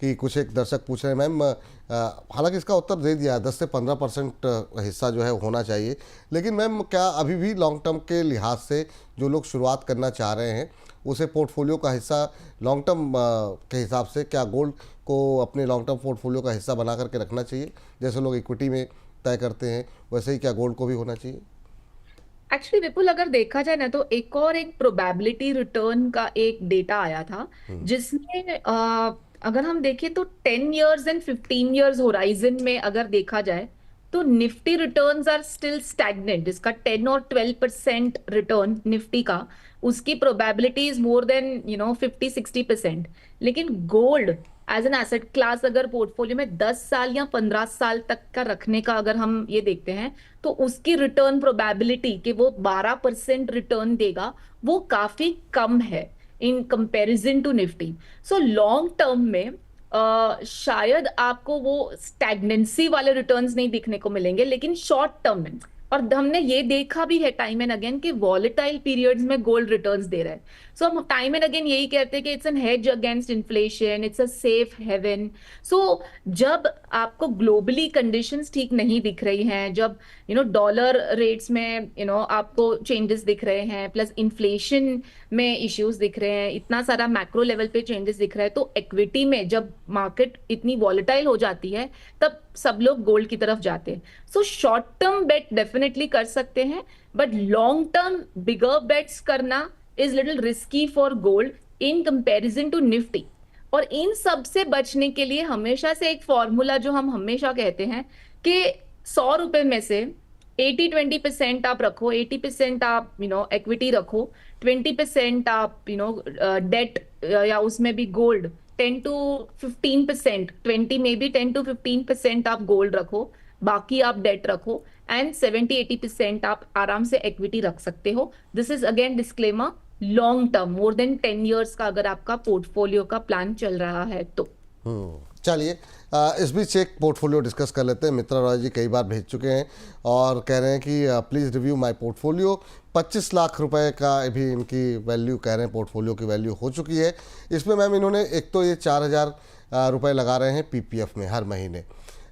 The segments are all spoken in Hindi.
कि कुछ एक दर्शक पूछ रहे हैं मैम, हालांकि इसका उत्तर दे दिया, 10 से 15% हिस्सा जो है होना चाहिए, लेकिन मैम क्या अभी भी लॉन्ग टर्म के लिहाज से जो लोग शुरुआत करना चाह रहे हैं उसे पोर्टफोलियो का हिस्सा लॉन्ग टर्म के हिसाब से क्या गोल्ड को अपने लॉन्ग टर्म पोर्टफोलियो का हिस्सा बना करके रखना चाहिए? जैसे लोग इक्विटी में तय करते हैं वैसे ही क्या गोल्ड को भी होना चाहिए? एक्चुअली विपुल, अगर देखा जाए ना तो एक प्रोबेबिलिटी रिटर्न का एक डेटा आया था हम्म। जिसमें अगर हम देखें तो 10 इयर्स एंड 15 इयर्स होराइजन में अगर देखा जाए तो Nifty returns are still stagnant, जिसका 10 और 12% रिटर्न निफ्टी का, उसकी प्रोबेबिलिटी इज मोर देन 50-60%। लेकिन gold as an asset class अगर पोर्टफोलियो में 10 साल या 15 साल तक का रखने का अगर हम ये देखते हैं तो उसकी रिटर्न प्रोबेबिलिटी कि वो 12% रिटर्न देगा वो काफी कम है in comparison to Nifty. So long term में शायद आपको वो स्टैग्नेंसी वाले रिटर्न्स नहीं दिखने को मिलेंगे, लेकिन शॉर्ट टर्म में, और हमने ये देखा भी है टाइम एंड अगेन कि वॉलेटाइल पीरियड्स में गोल्ड रिटर्न्स दे रहा है। सो हम टाइम एंड अगेन यही कहते हैं कि it's an hedge against inflation, it's a safe haven. So जब आपको ग्लोबली कंडीशंस ठीक नहीं दिख रही हैं, जब डॉलर रेट्स में आपको चेंजेस दिख रहे हैं, प्लस इन्फ्लेशन में इश्यूज दिख रहे हैं, इतना सारा मैक्रो लेवल पे चेंजेस दिख रहा है, तो इक्विटी में जब मार्केट इतनी वॉलेटाइल हो जाती है तब सब लोग गोल्ड की तरफ जाते हैं। So short term bet definitely कर सकते हैं, but long term bigger bets करना is little risky for gold in comparison to Nifty. और इन सब से बचने के लिए हमेशा से एक फॉर्मूला जो हम हमेशा कहते हैं कि 100 रुपए में से 80-20% आप रखो, 80% आप इक्विटी रखो, 20% आप डेट या उसमें भी गोल्ड, 10-15%, 20 में भी 10-15% आप गोल्ड रखो, बाकी आप डेट रखो, एंड 70-80% आप आराम से इक्विटी रख सकते हो। This is again disclaimer, long term more than 10 years का अगर आपका पोर्टफोलियो का प्लान चल रहा है तो। चलिए, इस बीच एक पोर्टफोलियो डिस्कस कर लेते हैं। मित्रा रॉय जी कई बार भेज चुके हैं और कह रहे हैं कि please review my portfolio. 25 lakh रुपए का भी इनकी वैल्यू कह रहे हैं, पोर्टफोलियो की वैल्यू हो चुकी है। इसमें मैम इन्होंने एक तो ये 4,000 रुपये लगा रहे हैं पीपीएफ में हर महीने।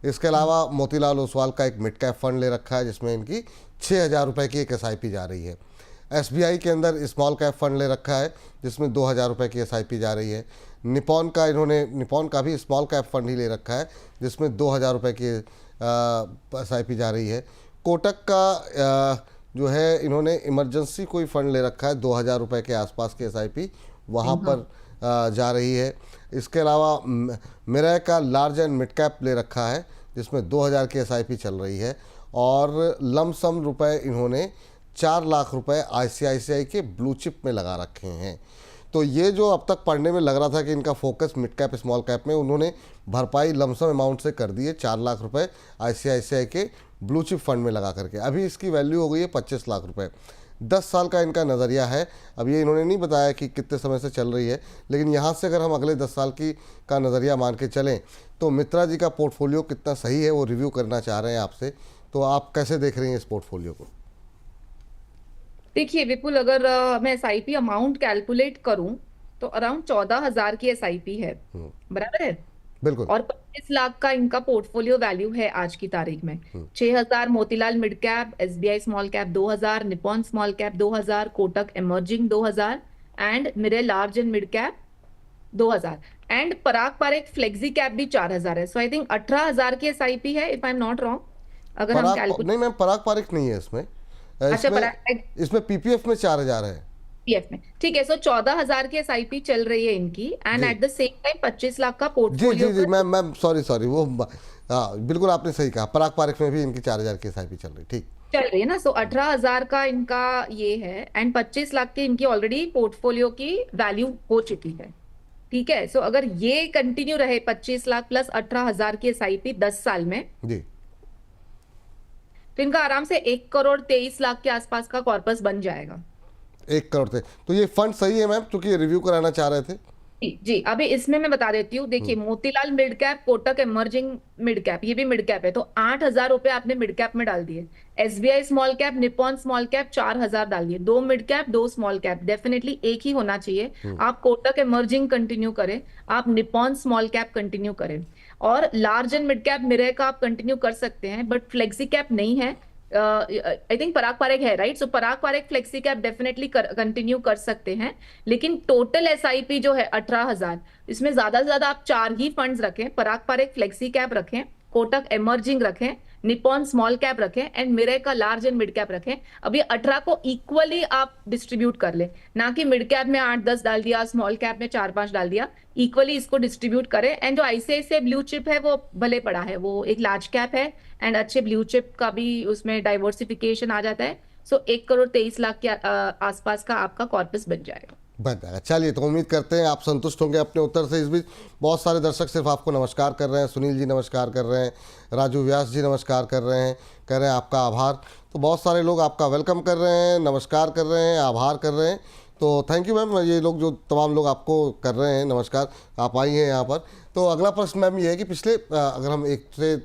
इसके अलावा मोतीलाल ओसवाल का एक मिड कैप फंड ले रखा है जिसमें इनकी 6,000 रुपये की एक एसआईपी जा रही है। एसबीआई के अंदर स्मॉल कैप फंड ले रखा है जिसमें 2,000 रुपये की एसआईपी जा रही है। निपॉन का भी स्मॉल कैप फंड ही ले रखा है जिसमें 2,000 रुपये की एसआईपी जा रही है। कोटक का जो है इन्होंने इमरजेंसी कोई फंड ले रखा है, 2,000 रुपये के आसपास की एसआईपी वहाँ पर जा रही है। इसके अलावा मिराय का लार्ज एंड मिड कैप ले रखा है जिसमें 2,000 की एसआईपी चल रही है। और लमसम रुपए इन्होंने 4 लाख रुपए आईसीआईसीआई के ब्लू चिप में लगा रखे हैं। तो ये जो अब तक पढ़ने में लग रहा था कि इनका focus mid cap small cap में, उन्होंने भरपाई लमसम अमाउंट से कर दी है, 4 लाख रुपए आईसीआईसीआई के ब्लू चिप फंड में लगा करके। अभी इसकी वैल्यू हो गई है 25 लाख रुपए। 10 साल का इनका नज़रिया है। अब ये इन्होंने नहीं बताया कि कितने समय से चल रही है, लेकिन यहाँ से अगर हम अगले 10 साल का नज़रिया मान के चलें तो मित्रा जी का पोर्टफोलियो कितना सही है वो रिव्यू करना चाह रहे हैं आपसे। तो आप कैसे देख रही हैं इस पोर्टफोलियो को? देखिए विपुल, अगर मैं एसआईपी अमाउंट कैलकुलेट करूं तो अराउंड 14,000 की एसआईपी है, बराबर है। बिल्कुल। और 25 लाख का इनका पोर्टफोलियो वैल्यू है आज की तारीख में। 6,000 Motilal mid cap, SBI small cap 2,000, Nippon small cap 2,000, Kotak emerging 2,000, and Mire large and mid cap 2,000, and Parag Parekh flexi cap भी 4,000 है। सो आई थिंक 18,000 की एसआईपी है, if I am not wrong, अगर हम कैलकुलेट। नहीं मैम, पराग पारिक नहीं है इसमें। अच्छा, इसमें पराग इसमें पीपीएफ में 4,000 है। पीएफ में ठीक है। सो 14,000 की एसआईपी चल रही है इनकी, एंड जी at the same time 25 lakh का जी जी पोर्टफोलियो जी का। मैम सॉरी वो हाँ बिल्कुल आपने सही कहा, पराग पारिक में भी इनकी 4,000 की एसआईपी चल रही। ठीक। चल रही है ना। सो 18,000 का इनका ये है, एंड 25 लाख की इनकी ऑलरेडी पोर्टफोलियो की वैल्यू हो चुकी है। ठीक है। सो अगर ये कंटिन्यू रहे 25 लाख प्लस 18,000 की एसआईपी 10 साल में, जी। तो इनका आराम से 1,23 लाख के आसपास का कॉर्पस बन जाएगा। 1 करोड़ थे तो ये फंड सही है मैम, क्योंकि ये रिव्यू कराना चाह रहे थे। जी जी, अभी इसमें मैं बता देती हूँ। देखिए, Motilal mid cap, Kotak emerging mid cap, ये भी मिड कैप है, तो 8,000 रुपए आपने मिड कैप में डाल दिए। SBI small cap, Nippon small cap 4,000 डाल दिए। दो मिड कैप, दो स्मॉल कैप, डेफिनेटली एक ही होना चाहिए। आप कोटक इमर्जिंग कंटिन्यू करें, आप निप्पॉन स्मॉल कैप कंटिन्यू करें, और large and mid cap mirror का आप कंटिन्यू कर सकते हैं, बट फ्लेक्सी कैप नहीं है। आई थिंक पराग पारेख है, right? So Parag Parekh flexi cap definitely continue कर सकते हैं। लेकिन टोटल एसआईपी जो है 18,000, इसमें ज्यादा से ज्यादा आप चार ही फंड्स रखें। पराग पारेख फ्लेक्सी कैप रखें, कोटक इमर्जिंग रखें, निप्पॉन स्मॉल कैप रखें, एंड मिरर का लार्ज एंड मिड कैप रखें। अब ये 18 को इक्वली आप डिस्ट्रीब्यूट कर ले, ना कि मिड कैप में 8-10 डाल दिया, स्मॉल कैप में 4-5 डाल दिया। इक्वली इसको डिस्ट्रीब्यूट करें। एंड जो आईसीआईसीआई ब्लू चिप है वो भले पड़ा है, वो एक लार्ज कैप है, एंड अच्छे ब्लू चिप का भी उसमें डाइवर्सिफिकेशन आ जाता है। सो 1,23,00,000 के आसपास का आपका कॉर्पस बन जाएगा। बन जाएगा। चलिए, तो उम्मीद करते हैं आप संतुष्ट होंगे अपने उत्तर से। इस बीच बहुत सारे दर्शक सिर्फ आपको नमस्कार कर रहे हैं। सुनील जी नमस्कार कर रहे हैं, राजू व्यास जी नमस्कार कर रहे हैं, कह रहे हैं आपका आभार। तो बहुत सारे लोग आपका वेलकम कर रहे हैं, नमस्कार कर रहे हैं, आभार कर रहे हैं। तो थैंक यू मैम, ये लोग जो तमाम लोग आपको कर रहे हैं नमस्कार, आप आई हैं यहाँ पर। तो अगला प्रश्न मैम ये है कि पिछले अगर हम 1 से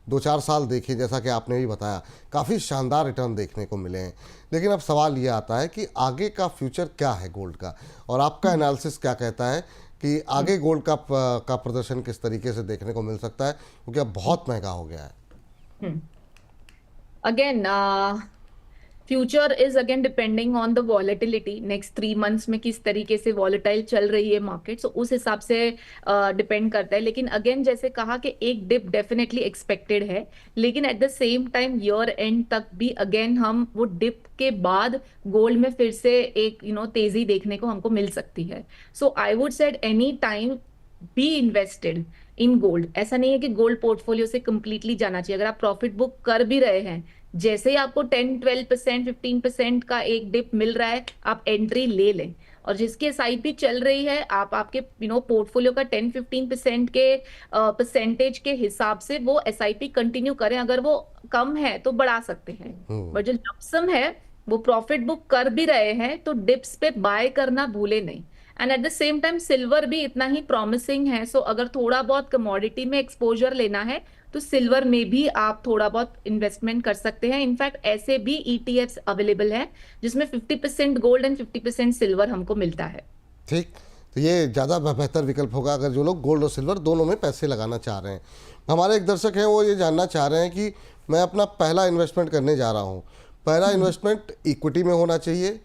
2-4 साल देखें, जैसा कि आपने भी बताया, काफ़ी शानदार रिटर्न देखने को मिले हैं। लेकिन अब सवाल ये आता है कि आगे का फ्यूचर क्या है गोल्ड का, और आपका एनालिसिस क्या कहता है कि आगे गोल्ड का प्रदर्शन किस तरीके से देखने को मिल सकता है, क्योंकि अब बहुत महंगा हो गया है। Again future is again depending on the volatility. Next 3 months में किस तरीके से वॉलेटाइल चल रही है मार्केट, सो उस हिसाब से डिपेंड करता है। लेकिन अगेन जैसे कहा कि एक डिप डेफिनेटली एक्सपेक्टेड है, लेकिन eight the same time year and तक भी अगेन हम वो डिप के बाद गोल्ड में फिर से एक तेजी देखने को हमको मिल सकती है। So I would said any time be invested in gold. ऐसा नहीं है कि गोल्ड पोर्टफोलियो से कंप्लीटली जाना चाहिए। अगर आप प्रॉफिट बुक कर भी रहे हैं, जैसे ही आपको 10-12%, 15% का एक डिप मिल रहा है, आप एंट्री ले लें। और जिसकी एसआईपी चल रही है, आप आपके पोर्टफोलियो का 10-15% के परसेंटेज के हिसाब से वो एसआईपी कंटिन्यू करें। अगर वो कम है तो बढ़ा सकते हैं, बट जो लमसम है वो प्रॉफिट बुक कर भी रहे हैं तो डिप्स पे बाय करना भूले नहीं। And eight the same time silver भी इतना ही प्रॉमिसिंग है। सो अगर थोड़ा बहुत कमोडिटी में एक्सपोजर लेना है तो सिल्वर में भी आप थोड़ा बहुत इन्वेस्टमेंट कर सकते हैं। इनफैक्ट ऐसे भी ईटीएफ्स अवेलेबल हैं जिसमें 50% गोल्ड एंड 50% सिल्वर हमको मिलता है। ठीक, तो ये ज़्यादा बेहतर विकल्प होगा अगर जो लोग गोल्ड और सिल्वर दोनों में पैसे लगाना चाह रहे हैं। हमारे एक दर्शक हैं, वो ये जानना चाह रहे हैं कि मैं अपना पहला इन्वेस्टमेंट करने जा रहा हूँ। पहला इन्वेस्टमेंट इक्विटी में होना चाहिए,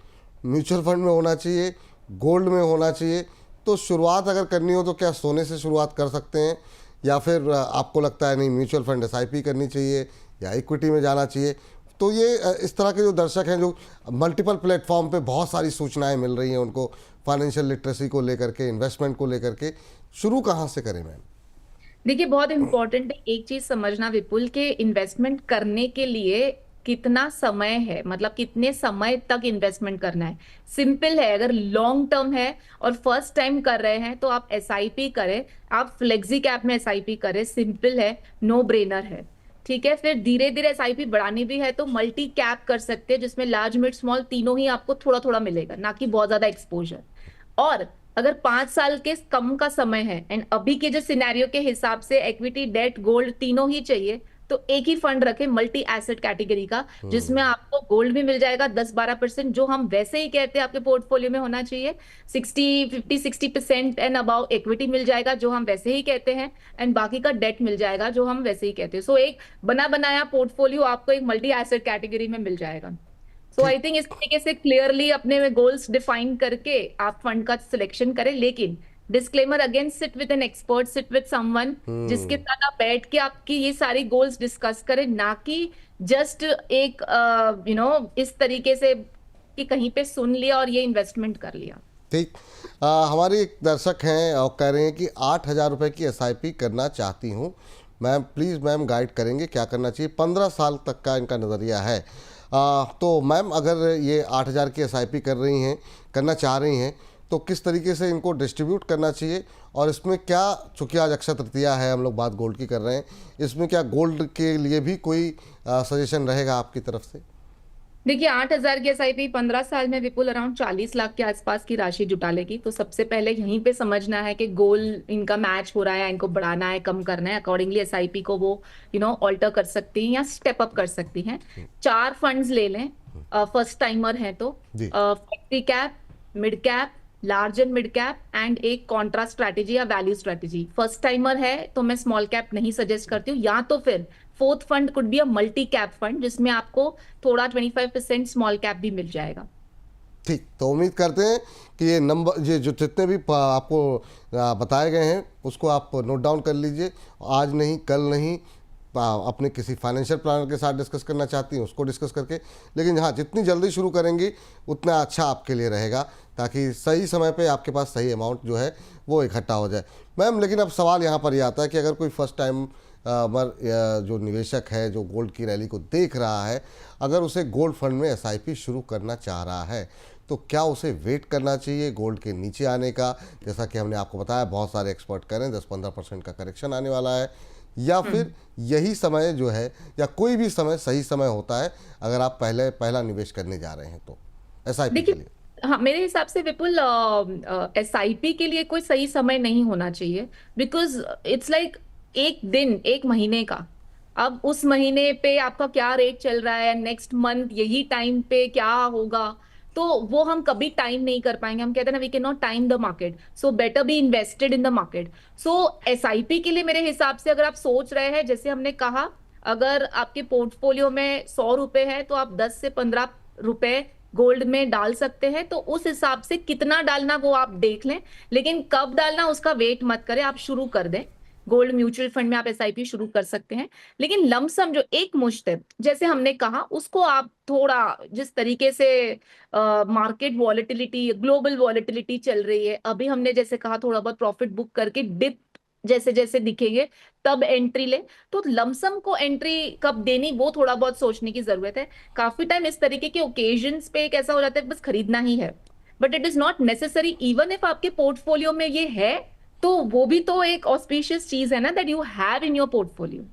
म्यूचुअल फंड में होना चाहिए, गोल्ड में होना चाहिए? तो शुरुआत अगर करनी हो तो क्या सोने से शुरुआत कर सकते हैं, या फिर आपको लगता है नहीं म्यूचुअल फंड एसआईपी करनी चाहिए या इक्विटी में जाना चाहिए? तो ये इस तरह के जो दर्शक हैं, जो मल्टीपल प्लेटफॉर्म पे बहुत सारी सूचनाएं मिल रही हैं उनको फाइनेंशियल लिटरेसी को लेकर के, इन्वेस्टमेंट को लेकर के, शुरू कहाँ से करें मैम? देखिए, बहुत इंपॉर्टेंट है एक चीज समझना विपुल, के इन्वेस्टमेंट करने के लिए कितना समय है, मतलब कितने समय तक इन्वेस्टमेंट करना है। सिंपल है, अगर लॉन्ग टर्म है और फर्स्ट टाइम कर रहे हैं तो आप एसआईपी करें, आप फ्लेक्सी कैप में एसआईपी करें। सिंपल है, नो ब्रेनर है। ठीक है, फिर धीरे धीरे एसआईपी बढ़ानी भी है तो मल्टी कैप कर सकते हैं, जिसमें लार्ज मिड स्मॉल तीनों ही आपको थोड़ा थोड़ा मिलेगा, ना कि बहुत ज्यादा एक्सपोजर। और अगर 5 साल के कम का समय है एंड अभी के जो सिनेरियो के हिसाब से इक्विटी, डेट, गोल्ड तीनों ही चाहिए, तो एक ही फंड रखें मल्टी एसेट कैटेगरी का, जिसमें आपको गोल्ड भी मिल जाएगा 10-12%, जो हम वैसे ही कहते हैं आपके पोर्टफोलियो में होना चाहिए। 50-60% एंड अबाउ इक्विटी मिल जाएगा, जो हम वैसे ही कहते हैं, एंड बाकी का डेट मिल जाएगा, जो हम वैसे ही कहते हैं। सो एक बना बनाया पोर्टफोलियो आपको एक मल्टी एसेट कैटेगरी में मिल जाएगा। सो आई थिंक इस तरीके से क्लियरली अपने में गोल्स डिफाइन करके आप फंड का सिलेक्शन करें। लेकिन disclaimer again, sit with an expert, sit with someone जिसके साथ आप बैठ के आपकी ये सारी गोल्स डिस्कस करें, ना कि जस्ट एक इस तरीके से कि कहीं पे सुन लिया और ये इन्वेस्टमेंट कर लिया। ठीक, हमारी एक दर्शक हैं और कह रहे हैं कि 8,000 रुपये की एसआईपी करना चाहती हूँ मैम, प्लीज़ मैम गाइड करेंगे क्या करना चाहिए? 15 साल तक का इनका नज़रिया है। तो मैम अगर ये 8,000 की एसआईपी करना चाह रही हैं, तो किस तरीके से इनको डिस्ट्रीब्यूट करना चाहिए? और इसमें क्या, चूँकि आज अक्षय तृतीया है, हम लोग बात गोल्ड की कर रहे हैं, इसमें क्या गोल्ड के लिए भी कोई सजेशन रहेगा आपकी तरफ से? देखिए 8,000 की एसआईपी 15 साल में विपुल अराउंड 40 लाख के आसपास की राशि जुटा लेगी। तो सबसे पहले यहीं पे समझना है कि गोल इनका मैच हो रहा है, इनको बढ़ाना है, कम करना है, अकॉर्डिंगली एसआईपी को वो ऑल्टर कर सकती हैं या स्टेप अप कर सकती हैं। 4 फंड्स ले लें, फर्स्ट टाइमर है तो जी। Flexi cap, mid cap, large and mid cap and एक कॉन्ट्रा स्ट्रैटेजी या वैल्यू स्ट्रैटेजी। फर्स्ट टाइमर है तो मैं स्मॉल कैप नहीं सजेस्ट करती हूँ, या तो फिर fourth fund could be a multi cap fund जिसमें आपको थोड़ा 25% स्मॉल कैप भी मिल जाएगा। ठीक, तो उम्मीद करते हैं कि ये नंबर, ये जो जितने भी आपको बताए गए हैं उसको आप नोट डाउन कर लीजिए। आज नहीं, कल नहीं, अपने किसी फाइनेंशियल प्लानर के साथ डिस्कस करना चाहती हैं उसको डिस्कस करके, लेकिन हाँ जितनी जल्दी शुरू करेंगी उतना अच्छा आपके लिए रहेगा, ताकि सही समय पे आपके पास सही अमाउंट जो है वो इकट्ठा हो जाए। मैम, लेकिन अब सवाल यहाँ पर ये आता है कि अगर कोई फर्स्ट टाइम जो निवेशक है जो गोल्ड की रैली को देख रहा है, अगर उसे गोल्ड फंड में एसआईपी शुरू करना चाह रहा है, तो क्या उसे वेट करना चाहिए गोल्ड के नीचे आने का, जैसा कि हमने आपको बताया बहुत सारे एक्सपर्ट कह रहे हैं 10-15% का करेक्शन आने वाला है, या फिर यही समय जो है या कोई भी समय सही समय होता है अगर आप पहला निवेश करने जा रहे हैं तो एसआईपी के देखिए, लिए? हाँ मेरे हिसाब से विपुल एसआईपी के लिए कोई सही समय नहीं होना चाहिए, बिकॉज इट्स लाइक एक दिन एक महीने का। अब उस महीने पे आपका क्या रेट चल रहा है, नेक्स्ट मंथ यही टाइम पे क्या होगा, तो वो हम कभी टाइम नहीं कर पाएंगे। हम कहते हैं ना, we can not time the market, so better be invested in the market. So SIP के लिए मेरे हिसाब से अगर आप सोच रहे हैं, जैसे हमने कहा, अगर आपके पोर्टफोलियो में 100 रुपए है तो आप 10 से 15 रुपए गोल्ड में डाल सकते हैं। तो उस हिसाब से कितना डालना वो आप देख लें, लेकिन कब डालना उसका वेट मत करें, आप शुरू कर दें। गोल्ड म्यूचुअल फंड में आप एसआईपी शुरू कर सकते हैं, लेकिन लमसम जो एक मुश्त है जैसे हमने कहा, उसको आप थोड़ा, जिस तरीके से मार्केट वॉलेटिलिटी, ग्लोबल वॉलेटिलिटी चल रही है, अभी हमने जैसे कहा थोड़ा बहुत प्रॉफिट बुक करके डिप जैसे जैसे दिखेंगे तब एंट्री ले। तो लमसम को एंट्री कब देनी वो थोड़ा बहुत सोचने की जरूरत है। काफी टाइम इस तरीके के ओकेजन्स पे एक ऐसा हो जाता है बस खरीदना ही है, but it is not necessary. Even if आपके पोर्टफोलियो में ये है तो वो भी तो एक ऑस्पिशियस चीज है ना, that you have in your portfolio.